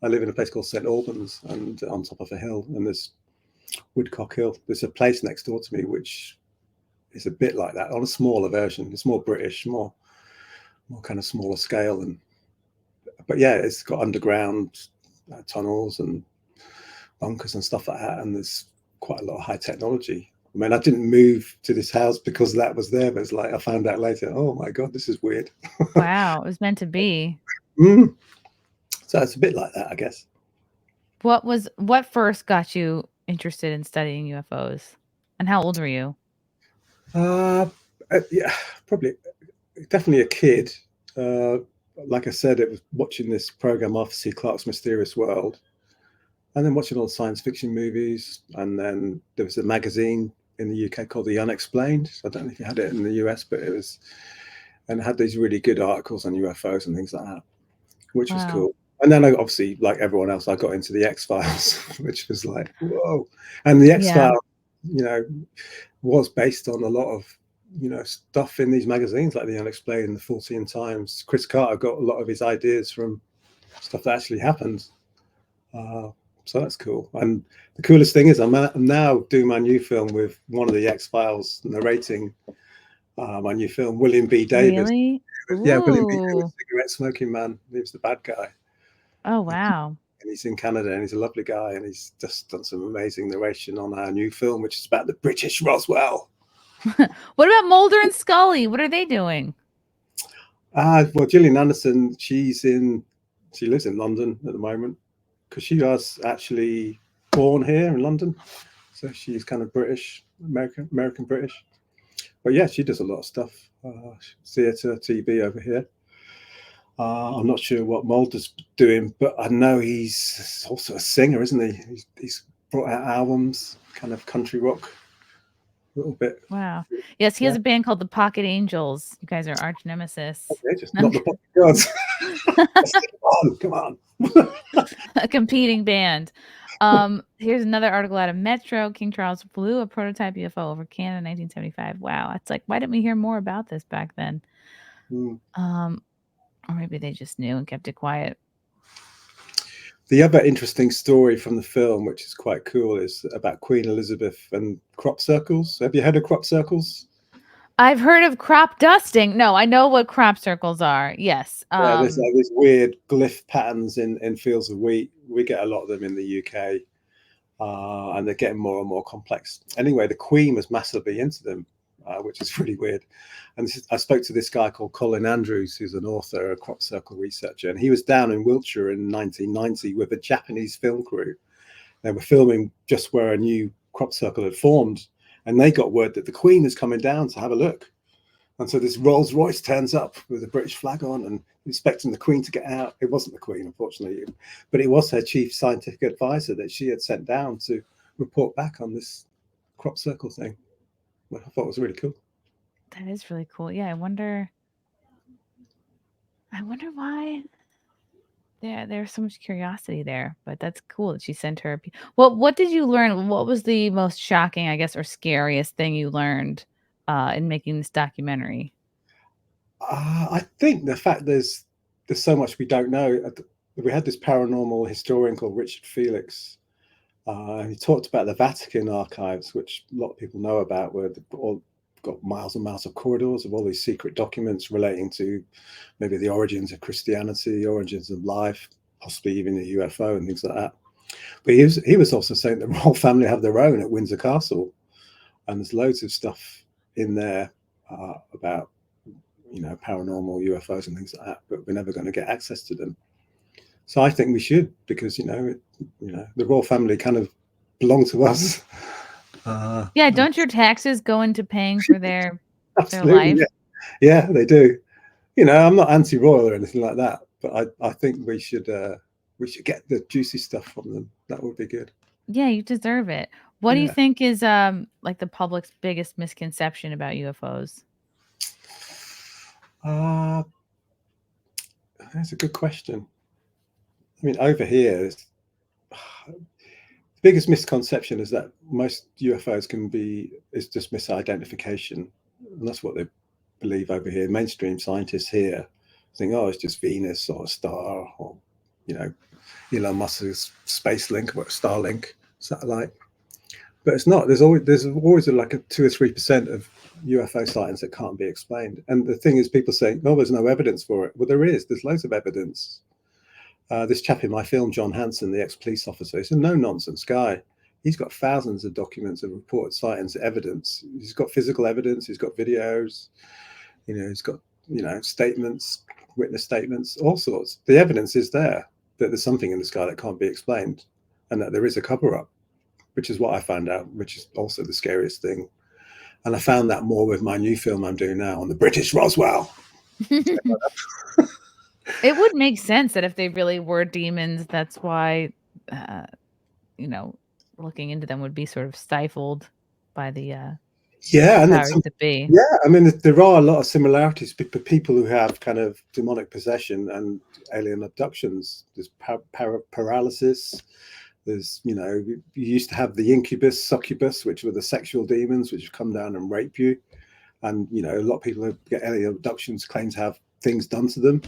I live in a place called St Albans, and on top of a hill, and there's Woodcock Hill. There's a place next door to me which is a bit like that on a smaller version. It's more British, more kind of smaller scale, but yeah, it's got underground tunnels and bunkers and stuff like that, and there's quite a lot of high technology. I mean, I didn't move to this house because that was there, but it's like I found out later, oh my God, this is weird. Wow, it was meant to be. So it's a bit like that, I guess. What first got you interested in studying UFOs? And how old were you? Yeah, probably, definitely a kid. Like I said, it was watching this program, Arthur C. Clarke's Mysterious World, and then watching all the science fiction movies. And then there was a magazine in the UK called The Unexplained. I don't know if you had it in the US, but it had these really good articles on UFOs and things like that, which was cool. And then obviously, like everyone else, I got into the X-Files, which was like, whoa. And the X-Files, was based on a lot of, stuff in these magazines like The Unexplained and the Fulton Times. Chris Carter got a lot of his ideas from stuff that actually happened. So that's cool. And the coolest thing is I'm now doing my new film with one of the X-Files narrating my new film, William B. Davis. Really? Yeah, William B. Davis, cigarette smoking man. He was the bad guy. Oh, wow. And he's in Canada, and he's a lovely guy, and he's just done some amazing narration on our new film, which is about the British Roswell. What about Mulder and Scully? What are they doing? Well, Gillian Anderson, she lives in London at the moment because she was actually born here in London. So she's kind of British, American British. But yeah, she does a lot of stuff, theatre, TV over here. I'm not sure what Mulder's doing, but I know he's also a singer, isn't he? He's brought out albums, kind of country rock, a little bit. Wow. Yes, he has a band called the Pocket Angels. You guys are arch nemesis. Okay, just not the Pocket Gods. Come on. A competing band. Here's another article out of Metro. King Charles flew a prototype UFO over Canada in 1975. Wow. It's like, why didn't we hear more about this back then? Or maybe they just knew and kept it quiet. The other interesting story from the film, which is quite cool, is about Queen Elizabeth and crop circles. Have you heard of crop circles? I've heard of crop dusting. No, I know what crop circles are. Yes. There's like these weird glyph patterns in fields of wheat. We get a lot of them in the UK, and they're getting more and more complex. Anyway, the Queen was massively into them, which is really weird. And I spoke to this guy called Colin Andrews, who's an author, a crop circle researcher, and he was down in Wiltshire in 1990 with a Japanese film crew. They were filming just where a new crop circle had formed, and they got word that the Queen was coming down to have a look. And so this Rolls Royce turns up with a British flag on and expecting the Queen to get out. It wasn't the Queen, unfortunately, but it was her chief scientific advisor that she had sent down to report back on this crop circle thing. Well, I thought it was really cool. That is really cool. Yeah, I wonder why there's so much curiosity there, but that's cool that she sent her. What did you learn? What was the most shocking, I guess, or scariest thing you learned in making this documentary? I think the fact there's so much we don't know. We had this paranormal historian called Richard Felix. He talked about the Vatican archives, which a lot of people know about, where they've all got miles and miles of corridors of all these secret documents relating to maybe the origins of Christianity, origins of life, possibly even a UFO and things like that. But he was also saying the royal family have their own at Windsor Castle, and there's loads of stuff in there about paranormal UFOs and things like that, but we're never going to get access to them. So I think we should, because the royal family kind of belong to us. Yeah, don't your taxes go into paying for their life? Yeah, they do. I'm not anti-royal or anything like that, but I think we should get the juicy stuff from them. That would be good. Yeah, you deserve it. What do you think is like the public's biggest misconception about UFOs? That's a good question. I mean, over here, the biggest misconception is that most UFOs is just misidentification, and that's what they believe over here. Mainstream scientists here think, oh, it's just Venus or a star, or Elon Musk's space link or Starlink satellite. But it's not. There's always like a 2 or 3% of UFO sightings that can't be explained. And the thing is, people say, "Oh, there's no evidence for it." Well, there is. There's loads of evidence. This chap in my film, John Hanson, the ex-police officer, he's a no-nonsense guy. He's got thousands of documents of reported sightings, evidence. He's got physical evidence. He's got videos. He's got statements, witness statements, all sorts. The evidence is there that there's something in the sky that can't be explained, and that there is a cover-up, which is what I found out, which is also the scariest thing. And I found that more with my new film I'm doing now on the British Roswell. It would make sense that if they really were demons, that's why, looking into them would be sort of stifled by the powers that be. Yeah, I mean, there are a lot of similarities between people who have kind of demonic possession and alien abductions. There's paralysis. There's, you used to have the incubus, succubus, which were the sexual demons, which come down and rape you. And, a lot of people who get alien abductions claim to have things done to them,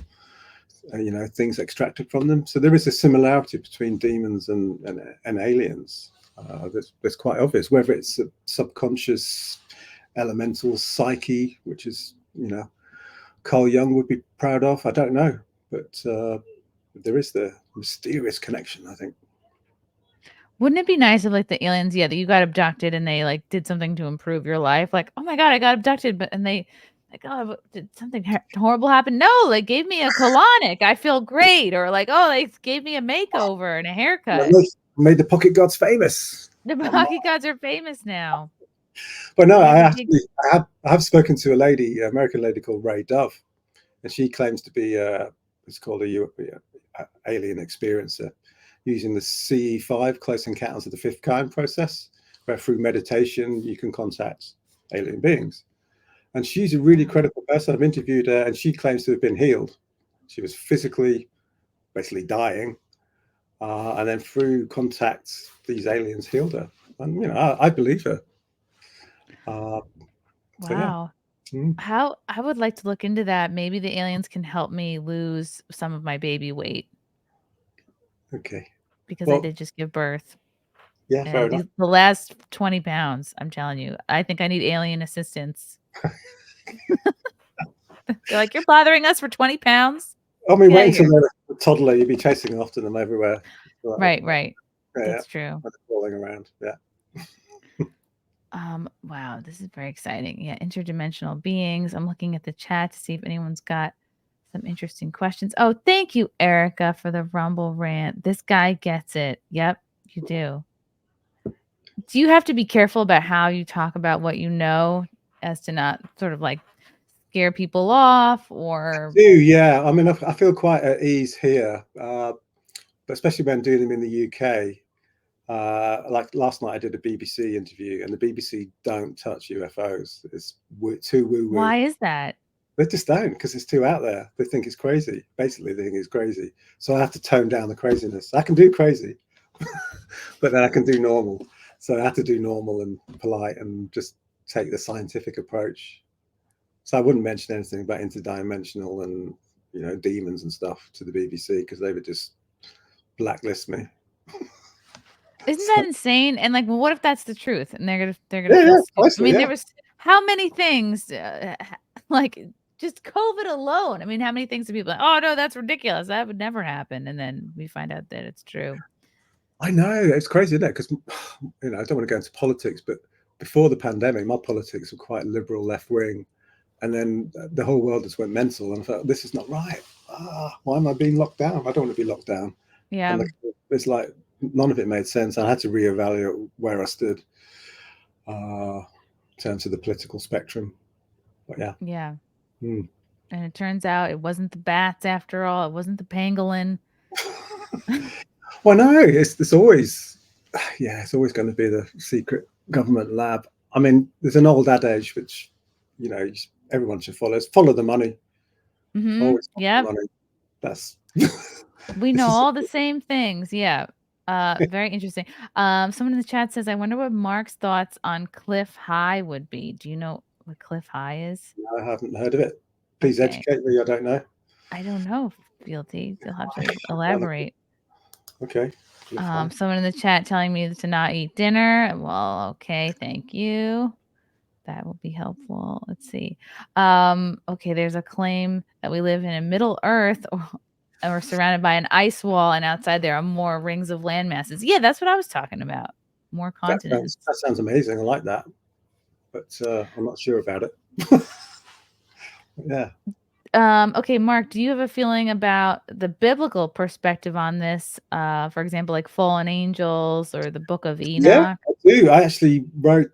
things extracted from them. So there is a similarity between demons and aliens. That's quite obvious, whether it's a subconscious elemental psyche, which is, Carl Jung would be proud of. I don't know. But there is the mysterious connection, I think. Wouldn't it be nice if, like, the aliens, that you got abducted and they, like, did something to improve your life? Like, oh my God, I got abducted, and they, like, oh, did something horrible happen? No, they gave me a colonic. I feel great. Or like, oh, they gave me a makeover and a haircut. Made the pocket gods famous. The pocket gods are famous now. But no, I have spoken to a lady, an American lady called Ray Dove, and she claims to be it's called a alien experiencer, using the CE5, Close Encounters of the Fifth Kind process, where through meditation you can contact alien beings. And she's a really credible person. I've interviewed her, and she claims to have been healed. She was physically, basically dying, and then through contact, these aliens healed her. And I believe her. Wow. So, yeah. How I would like to look into that. Maybe the aliens can help me lose some of my baby weight. Okay. Because I did just give birth. Yeah, fair enough. The last 20 pounds, I'm telling you, I think I need alien assistance. They're like, you're bothering us for 20 pounds? I mean, wait until they're a toddler, you'd be chasing after them everywhere. Right. Yeah, that's true. Crawling around, yeah. Wow, this is very exciting. Yeah, interdimensional beings. I'm looking at the chat to see if anyone's got some interesting questions. Oh, thank you, Erica, for the Rumble rant. This guy gets it. Yep, you do. Do you have to be careful about how you talk about what you know, as to not sort of like scare people off? Or yeah. I mean, I feel quite at ease here, but especially when doing them in the UK. Like last night, I did a BBC interview, and the BBC don't touch UFOs. It's too woo-woo. Why is that? They just don't, because it's too out there. They think it's crazy. Basically, they think it's crazy. So I have to tone down the craziness. I can do crazy, but then I can do normal. So I have to do normal and polite and just take the scientific approach. So I wouldn't mention anything about interdimensional and demons and stuff to the BBC, because they would just blacklist me. Isn't that insane? And like, well, what if that's the truth? And they're gonna. I mean, there was how many things, like just COVID alone. I mean, how many things do people? Oh no, that's ridiculous. That would never happen. And then we find out that it's true. I know, it's crazy, isn't it? Because I don't want to go into politics, but before the pandemic, my politics were quite liberal, left wing, and then the whole world just went mental, and I thought, this is not right. Why am I being locked down? I don't want to be locked down. Yeah, it's like none of it made sense. I had to reevaluate where I stood in terms of the political spectrum. But yeah. And it turns out it wasn't the bats after all. It wasn't the pangolin. Well, no, it's always going to be the secret government lab. I mean, there's an old adage which everyone should follow. It's follow the money. Always Yep. money. That's We know all the same things. Yeah. Very interesting. Someone in the chat says, I wonder what Mark's thoughts on Cliff High would be. Do you know what Cliff High is? I haven't heard of it. Please Okay. educate me. I don't know. I don't know, Fealty. You'll have to elaborate. Okay. Someone in the chat telling me to not eat dinner. Well, okay, thank you. That will be helpful. Let's see. Okay, there's a claim that we live in a Middle Earth and we're surrounded by an ice wall, and outside there are more rings of land masses. Yeah, that's what I was talking about. More continents. That sounds amazing. I like that. But I'm not sure about it. Yeah. Okay, Mark, do you have a feeling about the biblical perspective on this? For example, like fallen angels or the Book of Enoch? Yeah, I do. I actually wrote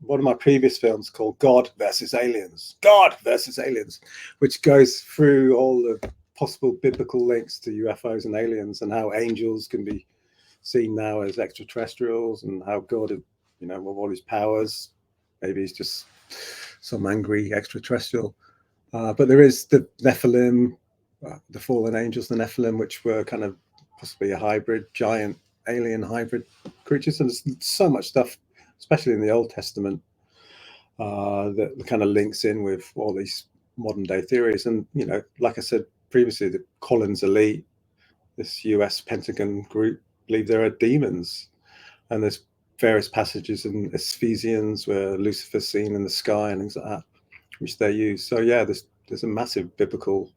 one of my previous films called God versus Aliens. God versus Aliens, which goes through all the possible biblical links to UFOs and aliens, and how angels can be seen now as extraterrestrials, and how God, with all his powers, maybe he's just some angry extraterrestrial. But there is the Nephilim, the fallen angels, the Nephilim, which were kind of possibly a hybrid, giant alien hybrid creatures. And there's so much stuff, especially in the Old Testament, that kind of links in with all these modern day theories. And, like I said previously, the Collins elite, this US Pentagon group, believe there are demons. And there's various passages in Ephesians where Lucifer's seen in the sky and things like that, which they use. So yeah, there's a massive biblical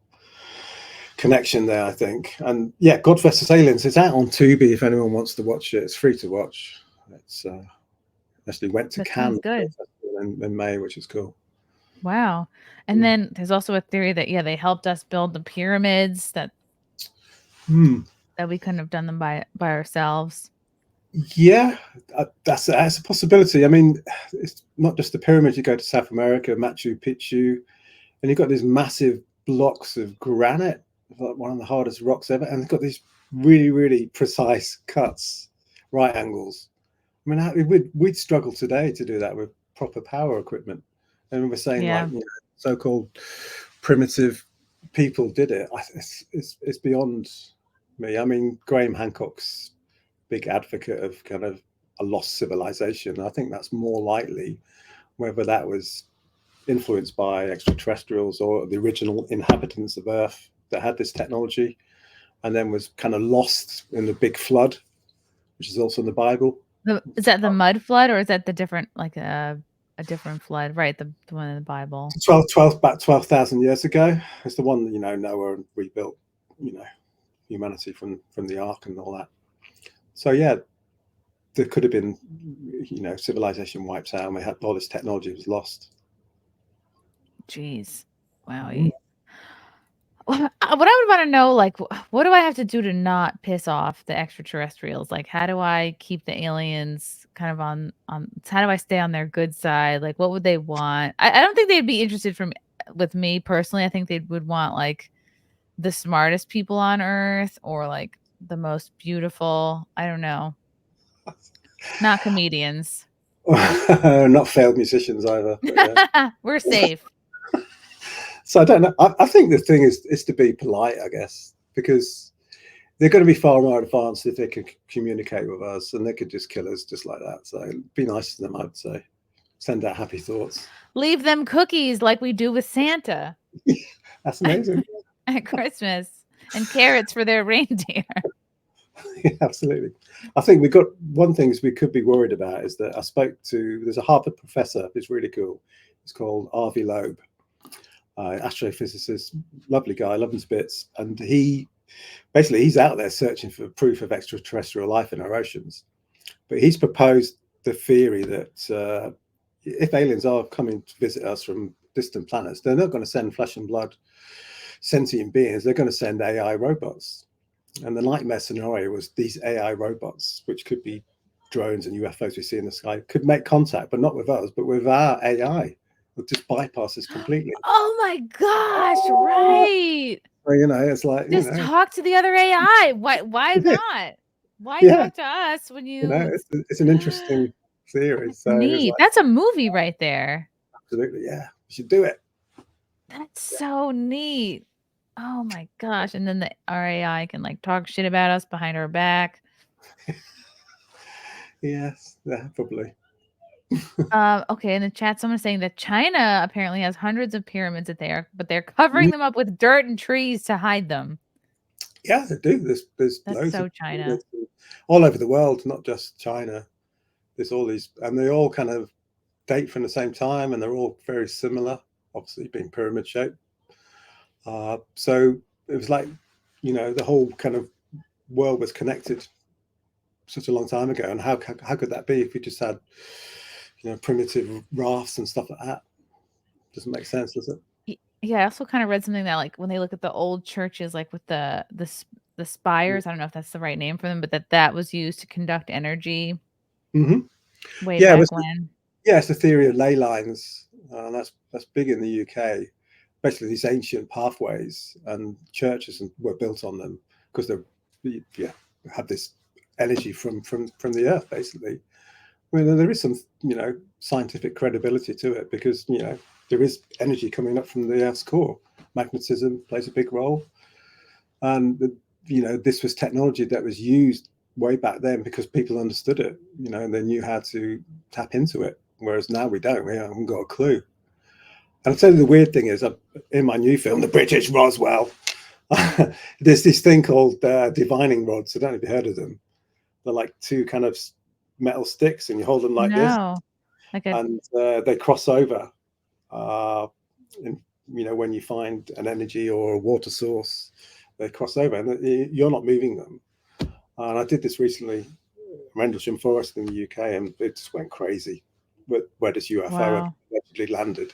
connection there, I think. And yeah, God versus Aliens, it's out on Tubi if anyone wants to watch it. It's free to watch. It's actually went to Cannes in May, which is cool. Wow. And then there's also a theory that they helped us build the pyramids, that we couldn't have done them by ourselves. Yeah, that's a possibility. I mean, it's not just the pyramids. You go to South America, Machu Picchu, and you've got these massive blocks of granite, like one of the hardest rocks ever, and they've got these really, really precise cuts, right angles. I mean, we'd struggle today to do that with proper power equipment. And we're saying like so-called primitive people did it. It's beyond me. I mean, Graham Hancock's big advocate of kind of a lost civilization. I think that's more likely, whether that was influenced by extraterrestrials or the original inhabitants of Earth that had this technology and then was kind of lost in the big flood, which is also in the Bible. Is that the mud flood, or is that the different, like a different flood? Right, the one in the Bible. About 12,000 years ago. It's the one that, Noah rebuilt, humanity from the ark and all that. So yeah, there could have been, civilization wipes out and we had all this technology was lost. Jeez. Wow. What I would want to know, like, what do I have to do to not piss off the extraterrestrials? Like, how do I keep the aliens kind of on how do I stay on their good side? Like, what would they want? I don't think they'd be interested with me personally. I think they would want like the smartest people on Earth, or like the most beautiful. I don't know. Not comedians. Not failed musicians either. Yeah. We're safe. So I don't know. I think the thing is to be polite, I guess, because they're going to be far more advanced if they could communicate with us, and they could just kill us just like that. So be nice to them, I'd say. Send out happy thoughts. Leave them cookies like we do with Santa. That's amazing. At Christmas, and carrots for their reindeer. Yeah, absolutely. I think we got one thing we could be worried about is that I spoke to, there's a Harvard professor who's really cool. It's called Avi Loeb, astrophysicist, lovely guy, love him to bits. And he's out there searching for proof of extraterrestrial life in our oceans. But he's proposed the theory that if aliens are coming to visit us from distant planets, they're not going to send flesh and blood sentient beings. They're going to send AI robots. And the nightmare scenario was these AI robots, which could be drones and UFOs we see in the sky, could make contact, but not with us, but with our AI. It'll just bypass us completely. Oh my gosh, right. Well, it's like, just talk to the other AI. Why not? Why talk to us when you... it's an interesting theory. So neat. That's a movie right there. Absolutely, yeah. You should do it. That's so neat. Oh my gosh. And then the RAI can like talk shit about us behind our back. Yes, yeah, probably. Okay, in the chat, someone's saying that China apparently has hundreds of pyramids but they're covering them up with dirt and trees to hide them. Yeah, they do. There's That's loads so of China. all over the world, not just China. There's all these, and they all kind of date from the same time, and they're all very similar, obviously being pyramid shaped. So it was like, the whole kind of world was connected such a long time ago. And how could that be if we just had, primitive rafts and stuff like that? Doesn't make sense, does it? Yeah, I also kind of read something that like when they look at the old churches, like with the spires, I don't know if that's the right name for them, but that was used to conduct energy way Yeah, back when. It's the theory of ley lines. That's big in the UK. Basically, these ancient pathways and churches were built on them because they have this energy from the earth, basically. I mean, there is some scientific credibility to it because there is energy coming up from the Earth's core. Magnetism plays a big role, and this was technology that was used way back then because people understood it, and they knew how to tap into it. Whereas now we don't. We haven't got a clue. And I'll tell you the weird thing is, in my new film, The British Roswell, there's this thing called divining rods. I don't know if you heard of them. They're like two kind of metal sticks, and you hold them like this, and they cross over. When you find an energy or a water source, they cross over, and you're not moving them. And I did this recently, Rendlesham Forest in the UK, and it just went crazy. Where this UFO allegedly landed.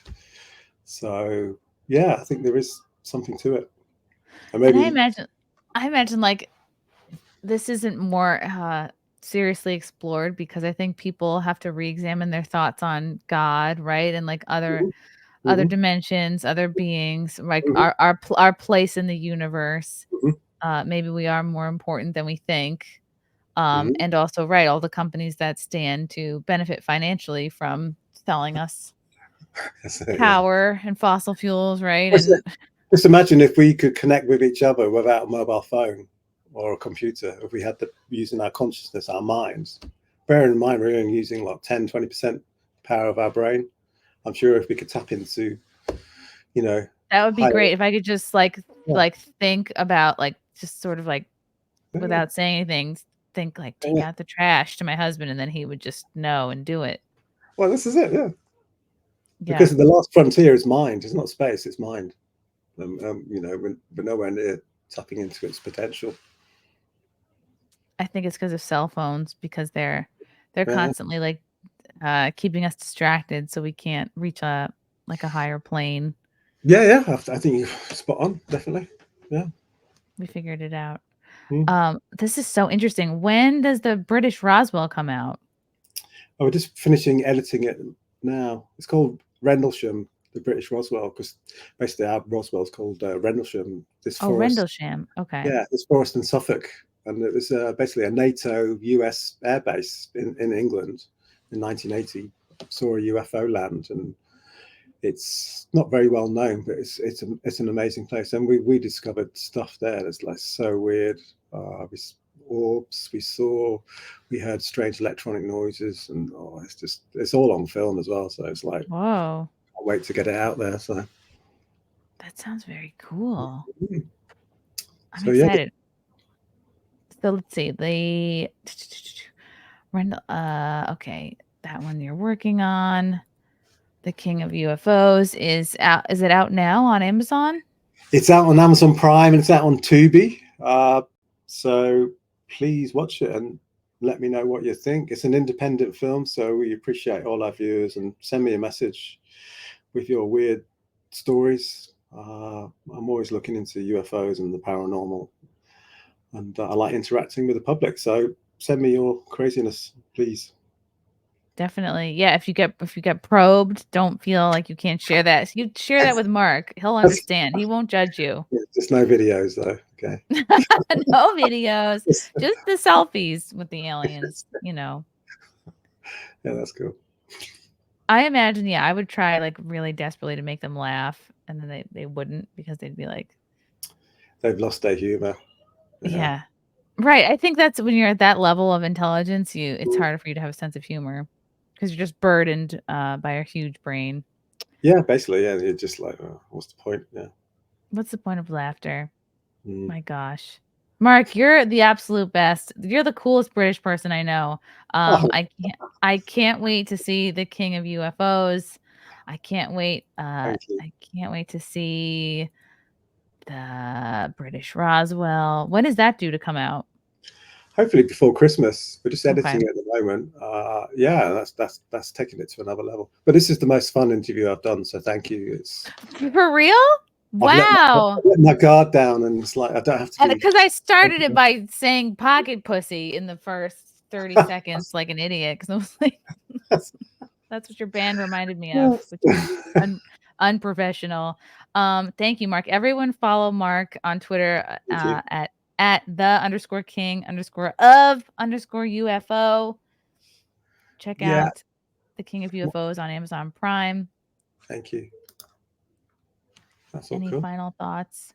So yeah, I think there is something to it. And I imagine like this isn't more seriously explored because I think people have to re-examine their thoughts on God, right? And like other dimensions, other beings, like our place in the universe. Maybe we are more important than we think. And also, right, all the companies that stand to benefit financially from selling us power and fossil fuels, right? And just imagine if we could connect with each other without a mobile phone or a computer, if we had using our consciousness, our minds. Bear in mind, we're only using like 10-20% power of our brain. I'm sure if we could tap into, that would be great if I could just like think about like just sort of like without saying anything, think like take out the trash to my husband, and then he would just know and do it. Well, this is it, because the last frontier is mind. It's not space, it's mind. We're nowhere near tapping into its potential. I think it's because of cell phones, because they're constantly like keeping us distracted, so we can't reach a higher plane. Yeah, I think you're spot on, definitely. Yeah, we figured it out. This is so interesting. When does the British Roswell come out? We're just finishing editing it now. It's called Rendlesham, the British Roswell, because basically our Roswell's called Rendlesham. Rendlesham. Okay. Yeah, this forest in Suffolk, and it was basically a NATO US airbase in England in 1980. Saw a UFO land, and it's not very well known, but it's an amazing place. And we discovered stuff there that's like so weird. Orbs we heard strange electronic noises, and it's all on film as well. So it's like, whoa, can't wait to get it out there. So that sounds very cool. I'm excited. So let's see okay, that one you're working on. The King of UFOs is out. Is it out now on Amazon? It's out on Amazon Prime and it's out on Tubi. So please watch it and let me know what you think. It's an independent film, so we appreciate all our viewers, and send me a message with your weird stories. I'm always looking into UFOs and the paranormal, and I like interacting with the public. So send me your craziness, please. Definitely. Yeah, if you get probed, don't feel like you can't share that. You share that with Mark. He'll understand. He won't judge you. Yeah, just no videos though. Okay. No videos. Just the selfies with the aliens, Yeah, that's cool. I imagine, I would try like really desperately to make them laugh. and then they wouldn't, because they'd be like, they've lost their humor. yeah. Right. I think that's when you're at that level of intelligence, it's harder for you to have a sense of humor because you're just burdened by a huge brain. Yeah, basically, yeah. You're just like, oh, what's the point? Yeah. What's the point of laughter? My gosh. Mark, you're the absolute best. You're the coolest British person I know. I can't wait to see the King of UFOs. I can't wait. I can't wait to see the British Roswell. When is that due to come out? Hopefully before Christmas. We're just editing Okay. it at the moment. Yeah, that's taking it to another level. But this is the most fun interview I've done, so thank you. It's For real? Wow. I've let my guard down, and it's like I don't have to. Because I started it by saying pocket pussy in the first 30 seconds like an idiot, because I was like, that's what your band reminded me of, which is unprofessional. Thank you, Mark. Everyone follow Mark on Twitter at the_king_of_UFO. Check out the King of UFOs on Amazon Prime. Thank you. That's all Any cool. final thoughts?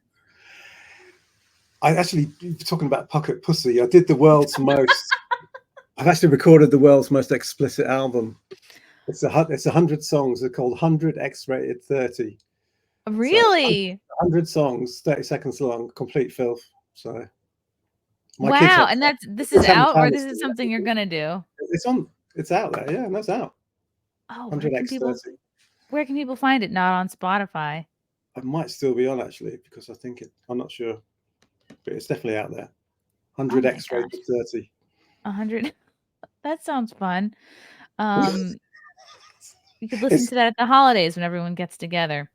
I actually, talking about pocket pussy, I did the world's most. I've actually recorded the world's most explicit album. It's 100 songs. They're called 100 X-rated 30. Really? So 100 songs, 30 seconds long, complete filth. So. Wow, and this is out, or this is something you're gonna do? It's out there, yeah, and that's out. Oh, 100x30. Where can people find it? Not on Spotify. It might still be on, actually, because I'm not sure, but it's definitely out there. 100x rated 30. 100. That sounds fun. You could listen to that at the holidays when everyone gets together.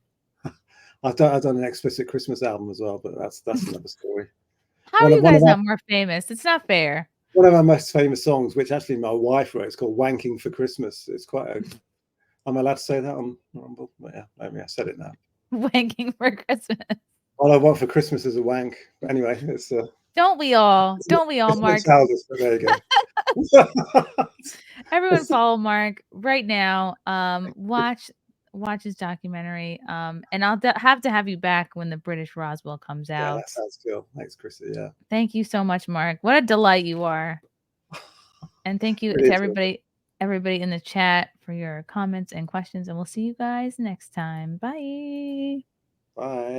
I've done an explicit Christmas album as well, but that's another story. How are you guys not more famous? It's not fair. One of our most famous songs, which actually my wife wrote, it's called "Wanking for Christmas." It's quite a. I'm allowed to say that on Rumble? Yeah, maybe I said it now. Wanking for Christmas. All I want for Christmas is a wank. But anyway, it's. Don't we all? Don't we all, Mark? Childish, but there you go. Everyone follow Mark right now. Watch his documentary. And I'll have to have you back when the British Roswell comes out. Yeah, that sounds cool. Thanks, Chrissie. Yeah. Thank you so much, Mark. What a delight you are. And thank you to everybody in the chat for your comments and questions. And we'll see you guys next time. Bye. Bye.